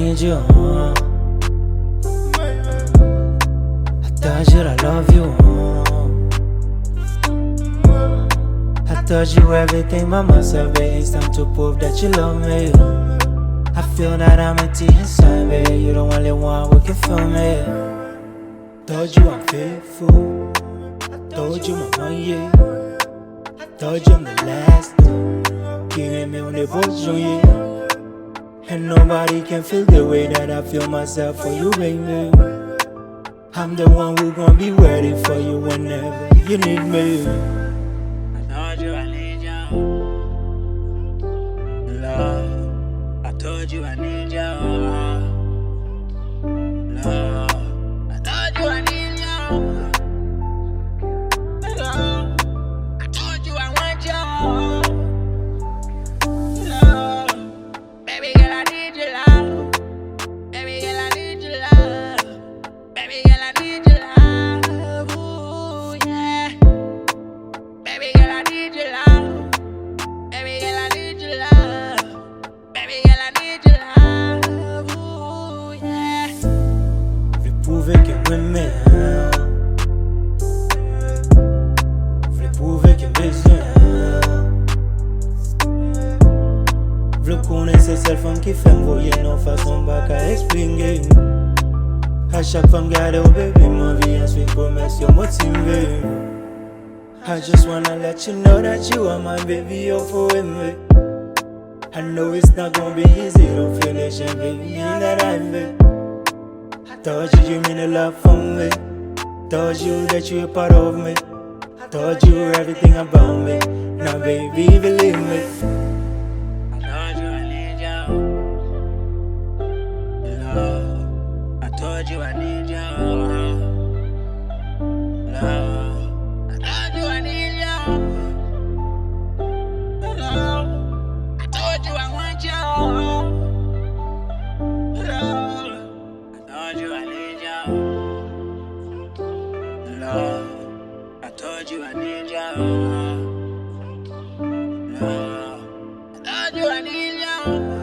need you. I told you I love you. I told you everything by myself, baby. It's time to prove that you love me. I feel that I'm empty inside, baby. You're the only one who can feel me. Told you I'm faithful. Told you my money. Told you I'm the last one. Giving me on the boat, yeah. And nobody can feel the way that I feel myself for you, baby. I'm the one who gon' be ready for you whenever you need me. I told you I need you. Love. I told you I need you. Love. I told you I need you. Love. I told you I want you. Love. Baby girl, I need your love. Baby girl, I need your love. Baby girl, I need your love. Ooh, yeah. Baby girl, I need your love. Baby girl, I need your love. Baby girl, I need your love. Ooh, yeah. V'lè prouver que m'aimais. V'lè prouver que besoin. V'lè connaître c'est celle femme qui fait m'voyer non façon pas qu'à expliquer. À chaque femme garde au bébé ma vie ensuite commerce motivé. I just wanna let you know that you are my baby, you're for me. I know it's not gonna be easy to finish and baby in that I made. I told you mean a lot for me. Told you that you're a part of me. Told you everything about me. Now baby believe me. I told you I need you. Love. I told you I need you. Love. I told you I need you. Love. I told you I want you. Love. I told you I need you. Love. I told you I need you. Love. I told you I need you.